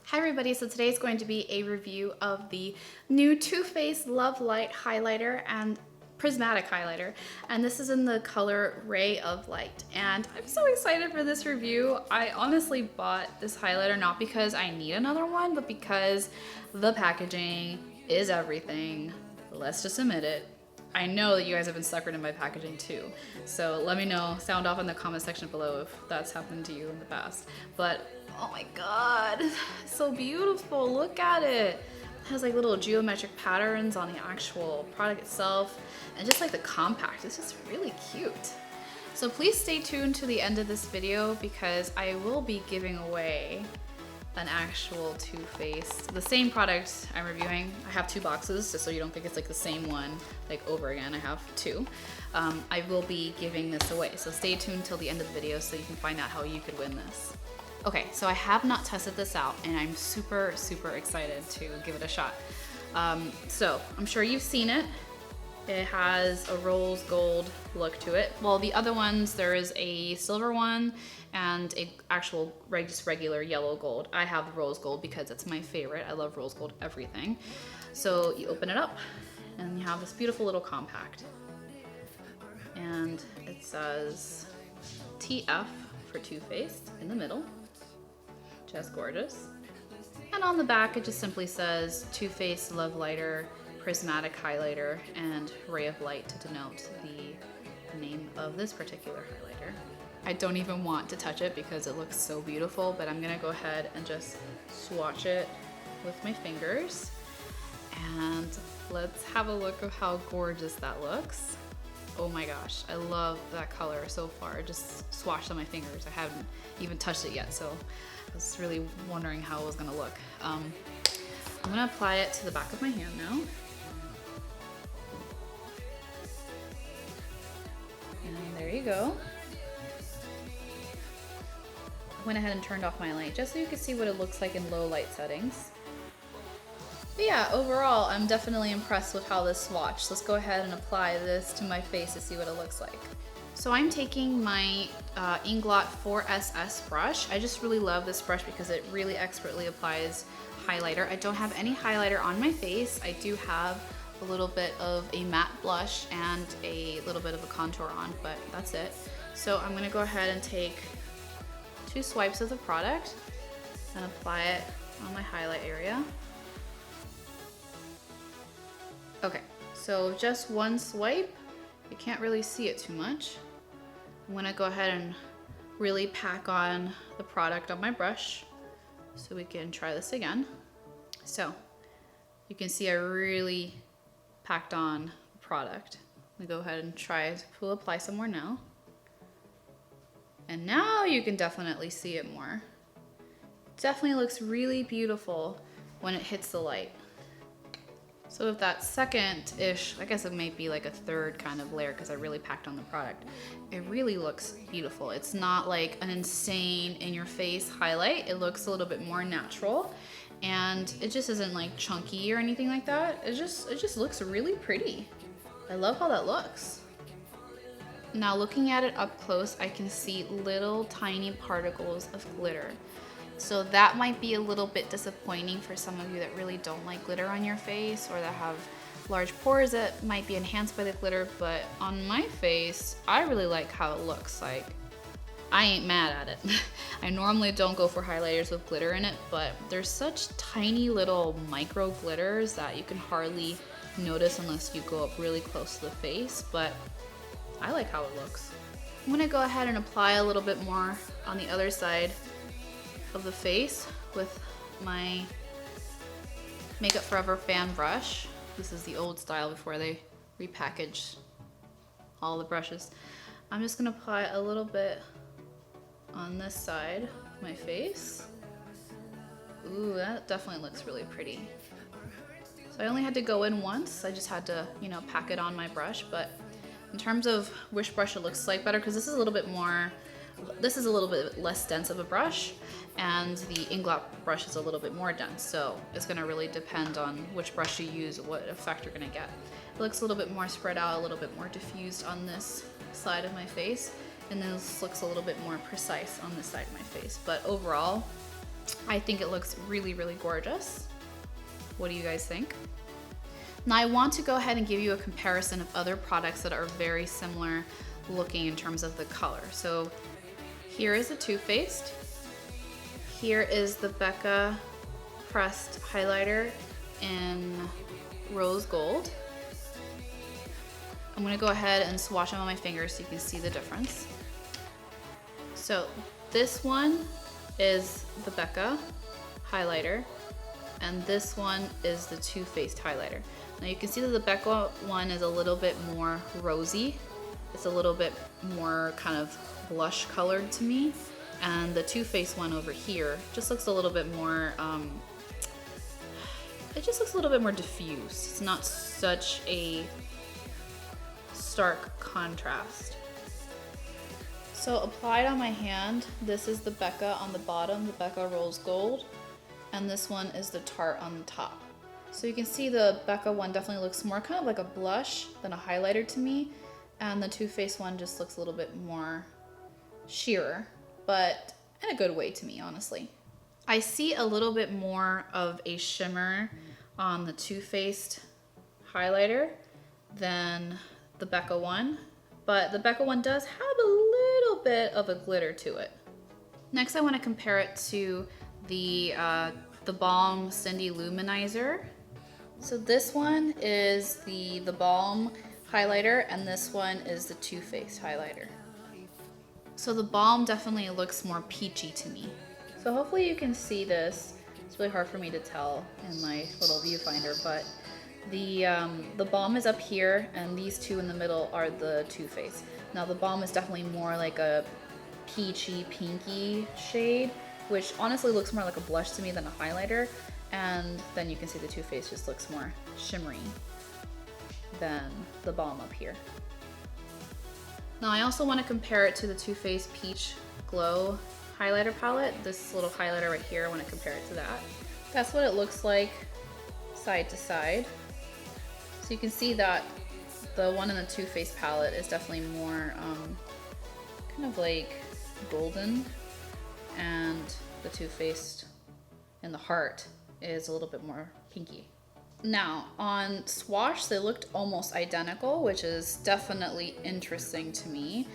Hi everybody, so today is going to be a review of the new Too Faced Love Light highlighter and Prismatic highlighter, and this is in the color Ray of Light, and I'm so excited for this review. I honestly bought this highlighter not because I need another one, but because the packaging is everything. Let's just admit it. I know that you guys have been suckered in my packaging too. So let me know, sound off in the comment section below if that's happened to you in the past. But oh my God, it's so beautiful, look at it. It has like little geometric patterns on the actual product itself. And just like the compact, it's just really cute. So please stay tuned to the end of this video because I will be giving away an actual Too Faced, the same product I'm reviewing. I have two boxes, just so you don't think it's like the same one like over again. I have two. I will be giving this away, so stay tuned till the end of the video so you can find out how you could win this. Okay, so I have not tested this out and I'm super excited to give it a shot. So I'm sure you've seen it. It has a rose gold look to it. Well, the other ones, there is a silver one and a actual just regular yellow gold. I have the rose gold because it's my favorite. I love rose gold everything. So you open it up and you have this beautiful little compact. And it says TF for Too Faced in the middle. Just gorgeous. And on the back, it just simply says Too Faced Love Lighter, Prismatic highlighter, and Ray of Light to denote the name of this particular highlighter. I don't even want to touch it because it looks so beautiful, but I'm gonna go ahead and just swatch it with my fingers. And let's have a look of how gorgeous that looks. Oh my gosh, I love that color so far. Just swatched on my fingers. I haven't even touched it yet, so I was really wondering how it was gonna look. I'm gonna apply it to the back of my hand now. And there you go. I went ahead and turned off my light just so you can see what it looks like in low light settings. But yeah, overall, I'm definitely impressed with how this swatched. Let's go ahead and apply this to my face to see what it looks like. So I'm taking my Inglot 4SS brush. I just really love this brush because it really expertly applies highlighter. I don't have any highlighter on my face. I do have a little bit of a matte blush and a little bit of a contour on, but that's it. So I'm gonna go ahead and take 2 swipes of the product and apply it on my highlight area. Okay, so just one swipe. You can't really see it too much. I'm gonna go ahead and really pack on the product on my brush so we can try this again. So you can see I really packed on the product. I'm gonna go ahead and try to apply some more now. And now you can definitely see it more. Definitely looks really beautiful when it hits the light. So with that second-ish, I guess it might be like a third kind of layer because I really packed on the product. It really looks beautiful. It's not like an insane in-your-face highlight. It looks a little bit more natural and it just isn't like chunky or anything like that. It just looks really pretty. I love how that looks. Now looking at it up close, I can see little tiny particles of glitter. So that might be a little bit disappointing for some of you that really don't like glitter on your face or that have large pores that might be enhanced by the glitter, but on my face, I really like how it looks. Like, I ain't mad at it. I normally don't go for highlighters with glitter in it, but there's such tiny little micro glitters that you can hardly notice unless you go up really close to the face, but I like how it looks. I'm gonna go ahead and apply a little bit more on the other side of the face with my Makeup Forever fan brush. This is the old style before they repackaged all the brushes. I'm just gonna apply a little bit on this side of my face. Ooh, that definitely looks really pretty. So I only had to go in once. I just had to, you know, pack it on my brush, but in terms of which brush it looks like better, because this is a little bit less dense of a brush, and the Inglot brush is a little bit more dense, so it's gonna really depend on which brush you use, what effect you're gonna get. It looks a little bit more spread out, a little bit more diffused on this side of my face, and then this looks a little bit more precise on this side of my face. But overall, I think it looks really, really gorgeous. What do you guys think? Now I want to go ahead and give you a comparison of other products that are very similar looking in terms of the color. So here is the Too Faced. Here is the Becca pressed highlighter in rose gold. I'm gonna go ahead and swatch them on my fingers so you can see the difference. So this one is the Becca highlighter, and this one is the Too Faced highlighter. Now you can see that the Becca one is a little bit more rosy. It's a little bit more kind of blush colored to me. And the Too Faced one over here just looks a little bit more, it just looks a little bit more diffused. It's not such a stark contrast. So applied on my hand, this is the Becca on the bottom, the Becca Rose Gold, and this one is the Tarte on the top. So you can see the Becca one definitely looks more kind of like a blush than a highlighter to me, and the Too Faced one just looks a little bit more sheerer, but in a good way to me, honestly. I see a little bit more of a shimmer on the Too Faced highlighter than the Becca one, but the Becca one does have a little bit of a glitter to it. Next, I want to compare it to the Balm Cindy Luminizer. So this one is the Balm highlighter, and this one is the Too Faced highlighter. So the Balm definitely looks more peachy to me. So hopefully you can see this. It's really hard for me to tell in my little viewfinder, but the Balm is up here, and these two in the middle are the Too Faced. Now the Balm is definitely more like a peachy, pinky shade, which honestly looks more like a blush to me than a highlighter. And then you can see the Too Faced just looks more shimmery than the Balm up here. Now I also want to compare it to the Too Faced Peach Glow highlighter palette. This little highlighter right here, I want to compare it to that. That's what it looks like side to side. So you can see that the one in the Too Faced palette is definitely more kind of like golden, and the Too Faced in the heart is a little bit more pinky. Now on swatch, they looked almost identical, which is definitely interesting to me.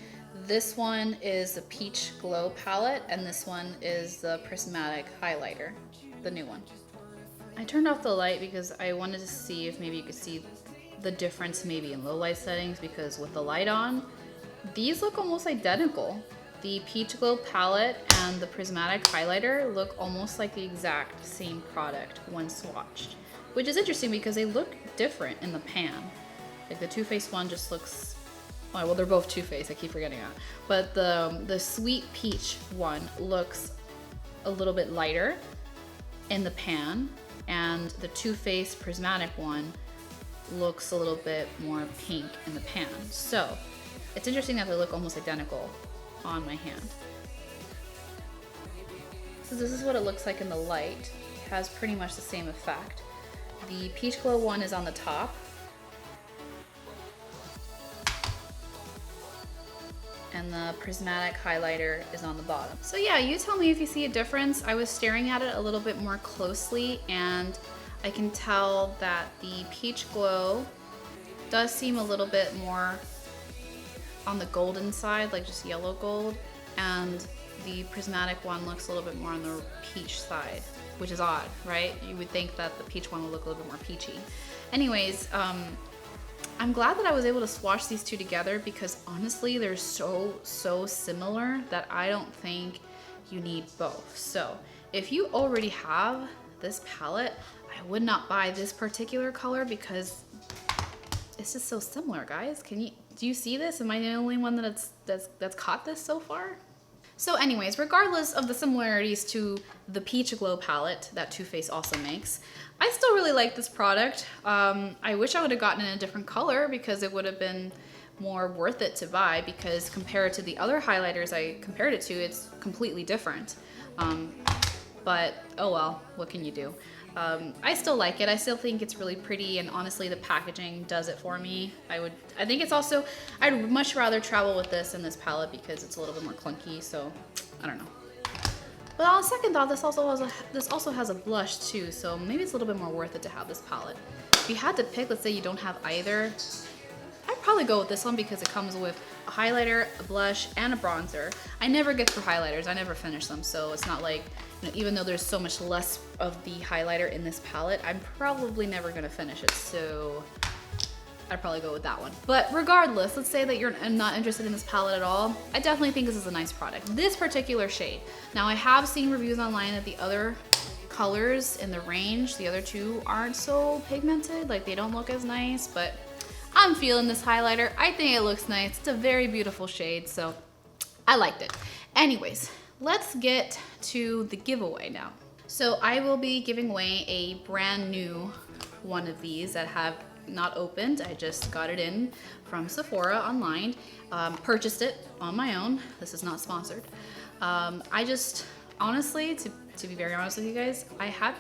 This one is the Peach Glow palette, and this one is the Prismatic highlighter, the new one. I turned off the light because I wanted to see if maybe you could see the difference maybe in low light settings, because with the light on, these look almost identical. The Peach Glow palette and the Prismatic highlighter look almost like the exact same product when swatched, which is interesting because they look different in the pan. Like the Too Faced one just looks, well, they're both Too Faced, I keep forgetting that. But the Sweet Peach one looks a little bit lighter in the pan, and the Too Faced Prismatic one looks a little bit more pink in the pan. So it's interesting that they look almost identical on my hand. So this is what it looks like in the light. It has pretty much the same effect. The Peach Glow one is on the top, and the Prismatic highlighter is on the bottom. So yeah, you tell me if you see a difference. I was staring at it a little bit more closely, and I can tell that the Peach Glow does seem a little bit more on the golden side, like just yellow gold, and the Prismatic one looks a little bit more on the peach side, which is odd, right? You would think that the peach one would look a little bit more peachy. Anyways, I'm glad that I was able to swatch these two together, because honestly, they're so similar that I don't think you need both. So if you already have this palette, I would not buy this particular color because it's just so similar, guys. Do you see this? Am I the only one that's caught this so far? So anyways, regardless of the similarities to the Peach Glow palette that Too Faced also makes, I still really like this product. I wish I would have gotten in a different color because it would have been more worth it to buy, because compared to the other highlighters I compared it to, it's completely different. But oh well, what can you do? I still like it. I still think it's really pretty, and honestly the packaging does it for me. I think it's also, I'd much rather travel with this than this palette because it's a little bit more clunky, so I don't know. But on second thought, this also has a blush too, so maybe it's a little bit more worth it to have this palette. If you had to pick, let's say you don't have either, I'd probably go with this one because it comes with a highlighter, a blush, and a bronzer. I never get through highlighters. I never finish them, so it's not like, you know, even though there's so much less of the highlighter in this palette, I'm probably never gonna finish it, so I'd probably go with that one. But regardless, let's say that you're not interested in this palette at all, I definitely think this is a nice product. This particular shade. Now I have seen reviews online that the other colors in the range, the other two aren't so pigmented, like they don't look as nice, but I'm feeling this highlighter. I think it looks nice. It's a very beautiful shade, so I liked it. Anyways, let's get to the giveaway now. So I will be giving away a brand new one of these that have not opened. I just got it in from Sephora online, purchased it on my own. This is not sponsored. I just, honestly, to be very honest with you guys, I had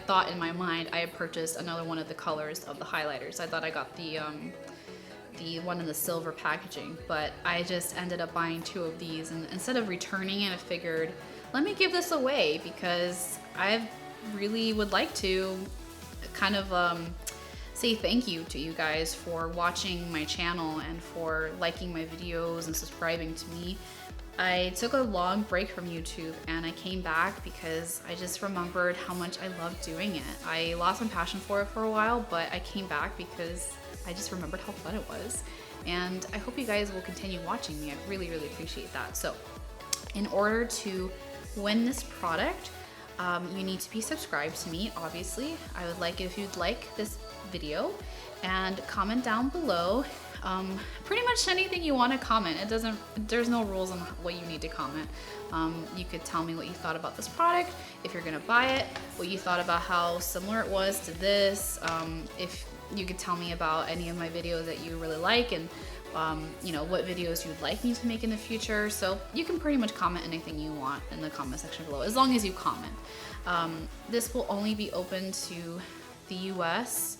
thought in my mind I had purchased another one of the colors of the highlighters. I thought I got the one in the silver packaging, but I just ended up buying two of these, and instead of returning it, I figured, let me give this away because I really would like to kind of say thank you to you guys for watching my channel and for liking my videos and subscribing to me. I took a long break from YouTube and I came back because I just remembered how much I loved doing it. I lost my passion for it for a while, but I came back because I just remembered how fun it was. And I hope you guys will continue watching me. I really, really appreciate that. So in order to win this product, you need to be subscribed to me, obviously. I would like it if you'd like this video and comment down below. Pretty much anything you want to comment. There's no rules on what you need to comment. You could tell me what you thought about this product, if you're gonna buy it, what you thought about how similar it was to this, if you could tell me about any of my videos that you really like, and you know, what videos you'd like me to make in the future. So you can pretty much comment anything you want in the comment section below, as long as you comment. This will only be open to the US.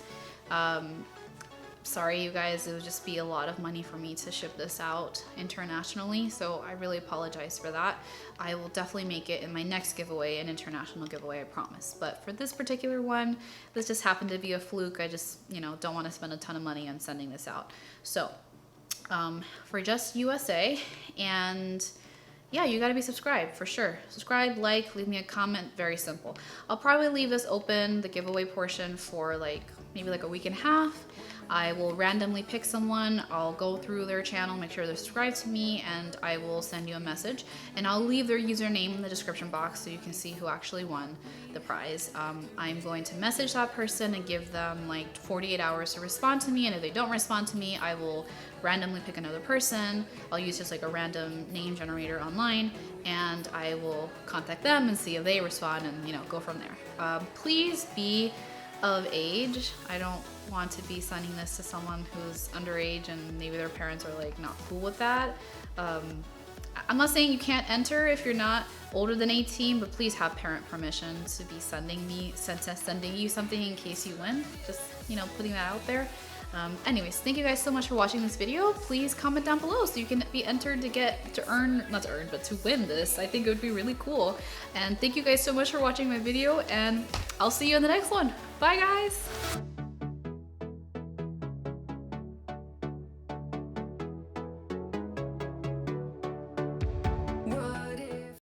Sorry you guys, it would just be a lot of money for me to ship this out internationally, so I really apologize for that. I will definitely make it in my next giveaway, an international giveaway, I promise. But for this particular one, this just happened to be a fluke. I just, you know, don't want to spend a ton of money on sending this out. So for just USA, and yeah, you gotta be subscribed for sure. Subscribe, like, leave me a comment, very simple. I'll probably leave this open, the giveaway portion, for maybe like a week and a half. I will randomly pick someone, I'll go through their channel, make sure they're subscribed to me, and I will send you a message. And I'll leave their username in the description box so you can see who actually won the prize. I'm going to message that person and give them like 48 hours to respond to me, and if they don't respond to me, I will randomly pick another person. I'll use just like a random name generator online, and I will contact them and see if they respond, and you know, go from there. Please be of age. I don't want to be sending this to someone who's underage and maybe their parents are like not cool with that. I'm not saying you can't enter if you're not older than 18, but please have parent permission to be sending you something in case you win. Just, you know, putting that out there. Anyways, thank you guys so much for watching this video. Please comment down below so you can be entered to win this. I think it would be really cool. And thank you guys so much for watching my video, and I'll see you in the next one. Bye guys!